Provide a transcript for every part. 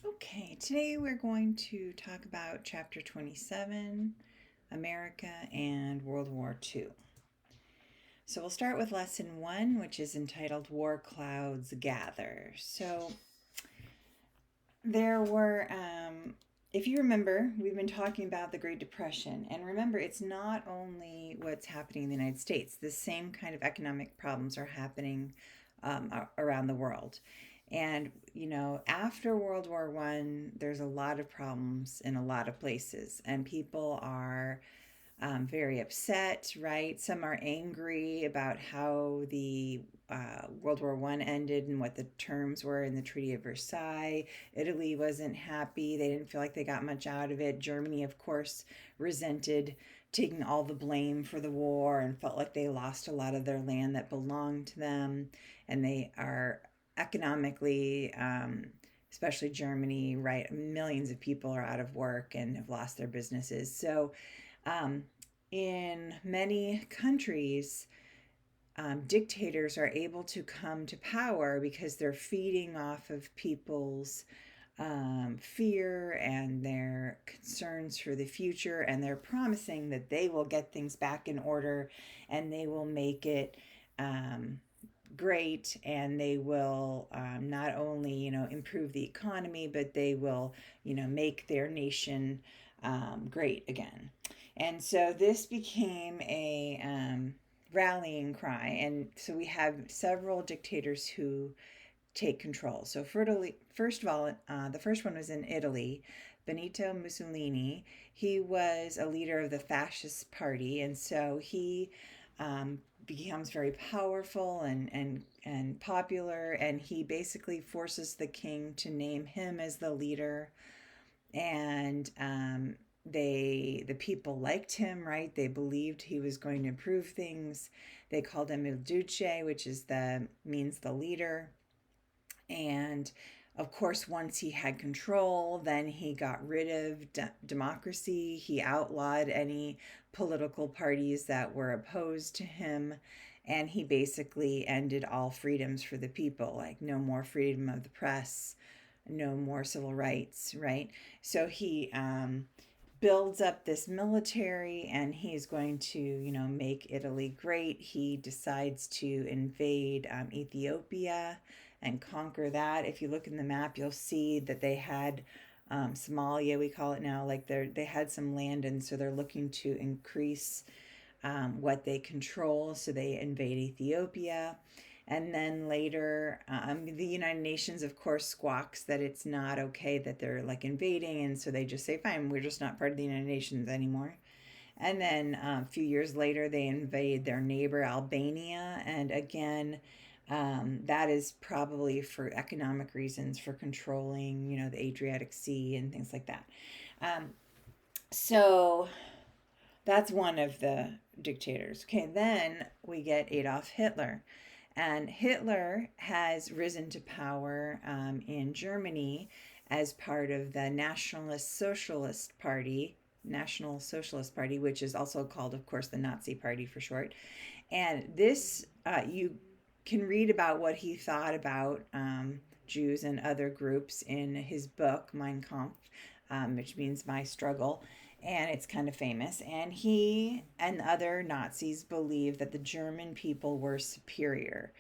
Okay, today we're going to talk about Chapter 27, America and World War II. So we'll start with Lesson 1, which is entitled War Clouds Gather. So there were, if you remember, we've been talking about the Great Depression. And remember, it's not only what's happening in the United States, the same kind of economic problems are happening around the world. And after World War One, there's a lot of problems in a lot of places, and people are very upset. Right? Some are angry about how the World War One ended and what the terms were in the Treaty of Versailles. Italy wasn't happy; they didn't feel like they got much out of it. Germany, of course, resented taking all the blame for the war and felt like they lost a lot of their land that belonged to them, and they are economically, especially Germany, right? Millions of people are out of work and have lost their businesses. So, um, in many countries, dictators are able to come to power because they're feeding off of people's fear and their concerns for the future, and they're promising that they will get things back in order and they will make it um, great, and they will not only improve the economy, but they will make their nation great again. And so this became a rallying cry, and so we have several dictators who take control. So first of all, the first one was in Italy. Benito Mussolini. He was a leader of the fascist party, and so he becomes very powerful and popular, and he basically forces the king to name him as the leader. And the people liked him, right? They believed he was going to improve things. They called him Il Duce, which is the means the leader. And of course, once he had control, then he got rid of democracy. He outlawed any political parties that were opposed to him. And he basically ended all freedoms for the people, like no more freedom of the press, no more civil rights, right? So he builds up this military, and he's going to, make Italy great. He decides to invade Ethiopia and conquer that. If you look in the map, you'll see that they had Somalia, we call it now, like they had some land, and so they're looking to increase what they control. So they invade Ethiopia. And then later, the United Nations, of course, squawks that it's not okay that they're like invading. And so they just say, fine, we're just not part of the United Nations anymore. And then a few years later, they invade their neighbor, Albania. And again, that is probably for economic reasons, for controlling, the Adriatic Sea and things like that. Um, so that's one of the dictators. Okay, then we get Adolf Hitler. And Hitler has risen to power in Germany as part of the National Socialist Party, which is also called, of course, the Nazi Party for short. And this, you can read about what he thought about Jews and other groups in his book, Mein Kampf, which means My Struggle. And it's kind of famous. And he and other Nazis believed that the German people were superior.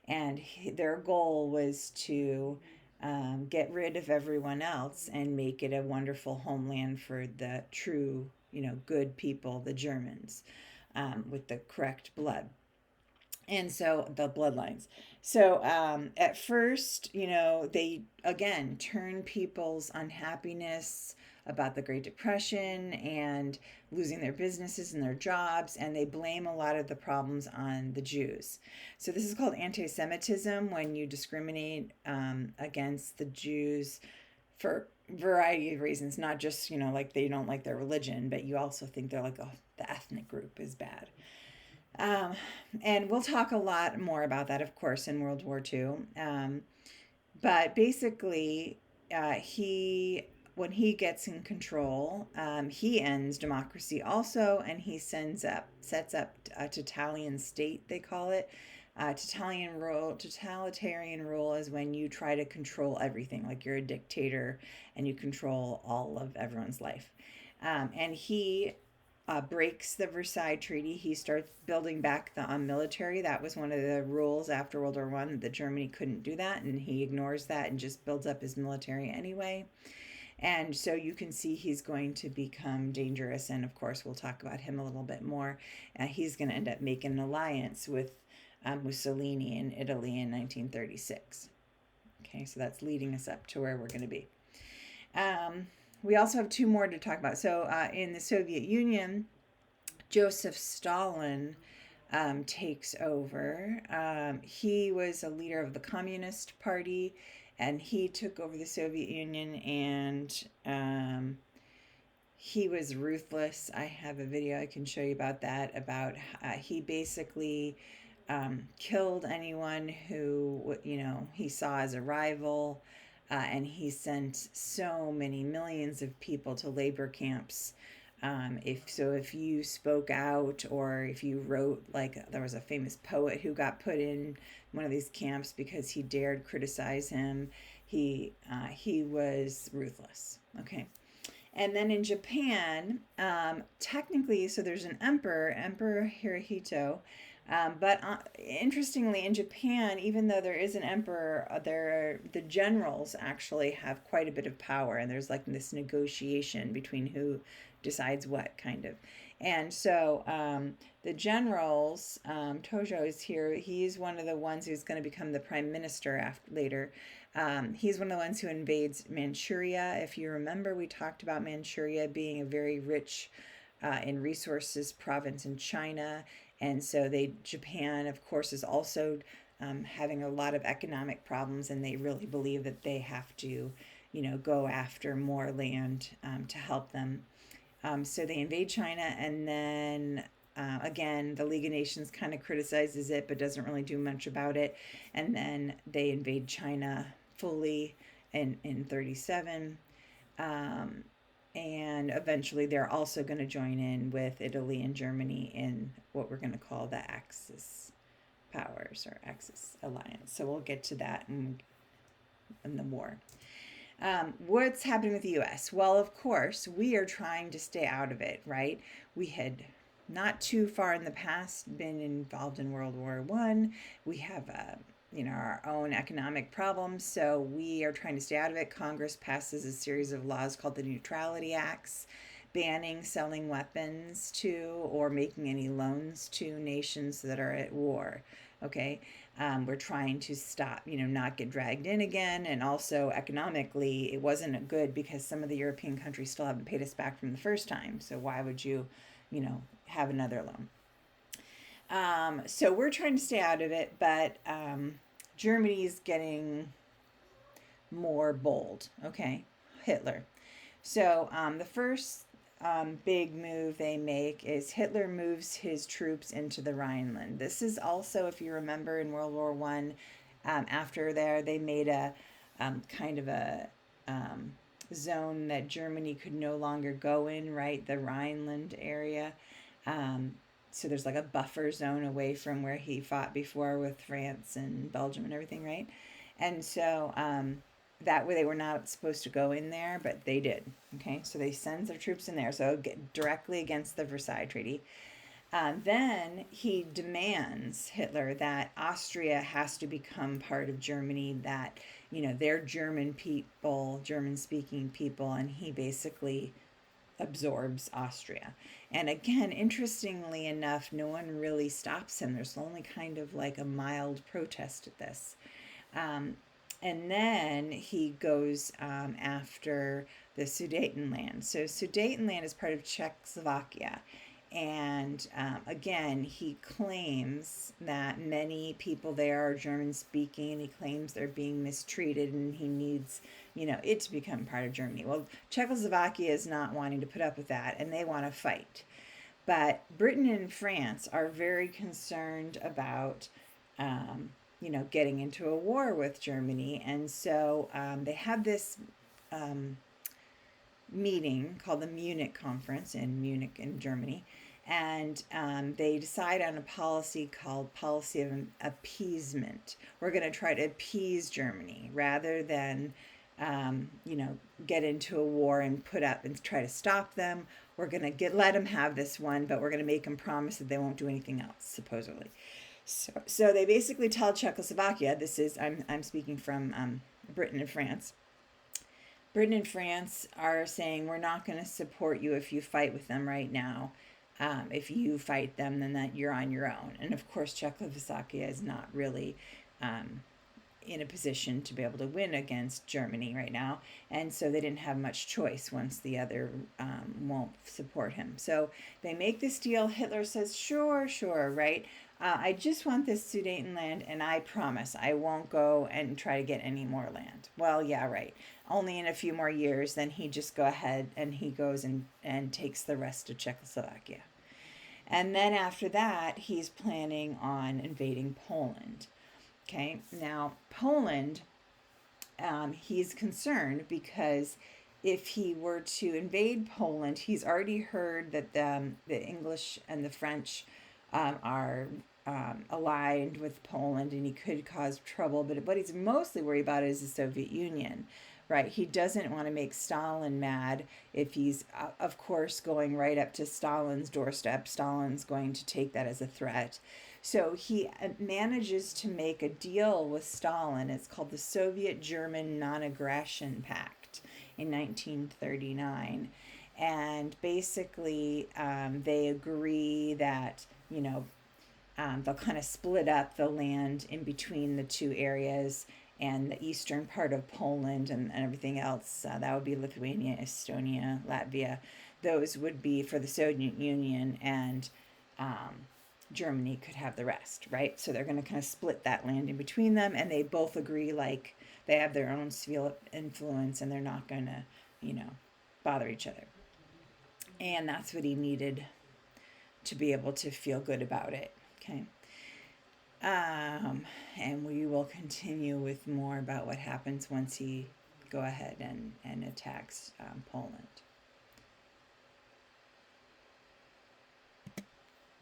And their goal was to get rid of everyone else and make it a wonderful homeland for the true, good people, the Germans, with the correct blood. And so the bloodlines. So at first, they again turn people's unhappiness about the Great Depression and losing their businesses and their jobs, and they blame a lot of the problems on the Jews. So this is called anti-Semitism, when you discriminate against the Jews for a variety of reasons, not just like they don't like their religion, but you also think they're like, oh, the ethnic group is bad. Um, and we'll talk a lot more about that, of course, in World War II. But basically, he when he gets in control, he ends democracy also, and he sets up a Italian state, they call it, Totalitarian rule is when you try to control everything, like you're a dictator and you control all of everyone's life. And he breaks the Versailles Treaty. He starts building back the military. That was one of the rules after World War One, that Germany couldn't do that, and he ignores that and just builds up his military anyway. And so you can see he's going to become dangerous. And of course, we'll talk about him a little bit more. He's going to end up making an alliance with Mussolini in Italy in 1936. Okay, so that's leading us up to where we're going to be. We also have two more to talk about. So in the Soviet Union, Joseph Stalin takes over. He was a leader of the Communist Party, and he took over the Soviet Union, and he was ruthless. I have a video I can show you about that, about he basically killed anyone who, he saw as a rival. And he sent so many millions of people to labor camps. If you spoke out, or if you wrote, like there was a famous poet who got put in one of these camps because he dared criticize him. He was ruthless. Okay. And then in Japan, technically, so there's an Emperor Hirohito. But interestingly, in Japan, even though there is an emperor, the generals actually have quite a bit of power, and there's like this negotiation between who decides what, kind of. And so the generals, Tojo is here. He's one of the ones who's going to become the prime minister later. He's one of the ones who invades Manchuria. If you remember, we talked about Manchuria being a very rich in resources province in China. And so Japan, of course, is also having a lot of economic problems, and they really believe that they have to, go after more land to help them. So they invade China, and then again, the League of Nations kind of criticizes it, but doesn't really do much about it. And then they invade China fully in 1937. And eventually they're also going to join in with Italy and Germany in what we're going to call the Axis powers, or Axis alliance. So we'll get to that in the war. What's happening with the U.S.? Well, of course, we are trying to stay out of it, right? We had not too far in the past been involved in World War One. We have our own economic problems, so we are trying to stay out of it. Congress passes a series of laws called the Neutrality Acts, banning selling weapons to or making any loans to nations that are at war. Okay, we're trying to stop, not get dragged in again. And also economically, it wasn't good because some of the European countries still haven't paid us back from the first time. So why would you, have another loan? So we're trying to stay out of it, but Germany's getting more bold. Okay, Hitler. So the first big move they make is Hitler moves his troops into the Rhineland. This is also, if you remember, in World War One. After they made a kind of a zone that Germany could no longer go in, right? The Rhineland area. So there's like a buffer zone away from where he fought before with France and Belgium and everything, right? And so that way they were not supposed to go in there, but they did. Okay, so they send their troops in there, so directly against the Versailles Treaty. Then he demands, Hitler, that Austria has to become part of Germany, that, they're German people, German-speaking people, and he basically absorbs Austria. And again, interestingly enough, no one really stops him. There's only kind of like a mild protest at this. And then he goes after the Sudetenland. So Sudetenland is part of Czechoslovakia. And again, he claims that many people there are German speaking, and he claims they're being mistreated, and he needs, it to become part of Germany. Well, Czechoslovakia is not wanting to put up with that, and they want to fight. But Britain and France are very concerned about, getting into a war with Germany. And so they have this meeting called the Munich Conference in Munich in Germany. And they decide on a policy called policy of appeasement. We're going to try to appease Germany rather than, you know, get into a war and put up and try to stop them. We're going to let them have this one, but we're going to make them promise that they won't do anything else, supposedly. So they basically tell Czechoslovakia, this is, I'm speaking from Britain and France. Britain and France are saying, we're not going to support you if you fight with them right now. If you fight them, then that you're on your own. And of course, Czechoslovakia is not really in a position to be able to win against Germany right now. And so they didn't have much choice once the other won't support him. So they make this deal. Hitler says, sure, sure, right? I just want this Sudetenland, and I promise I won't go and try to get any more land. Well, yeah, right. Only in a few more years, then he just go ahead and he goes and takes the rest of Czechoslovakia. And then after that, he's planning on invading Poland. Okay, now Poland, he's concerned because if he were to invade Poland, he's already heard that the English and the French are aligned with Poland, and he could cause trouble. But what he's mostly worried about is the Soviet Union, right? He doesn't want to make Stalin mad if he's, of course, going right up to Stalin's doorstep. Stalin's going to take that as a threat. So he manages to make a deal with Stalin. It's called the Soviet-German Non-Aggression Pact in 1939. And basically, they agree that, you know, they'll kind of split up the land in between the two areas, and the eastern part of Poland and everything else. That would be Lithuania, Estonia, Latvia. Those would be for the Soviet Union, and Germany could have the rest, right? So they're going to kind of split that land in between them, and they both agree like they have their own sphere of influence and they're not going to, you know, bother each other. And that's what he needed to be able to feel good about it. Okay. And we will continue with more about what happens once he go ahead and attacks Poland.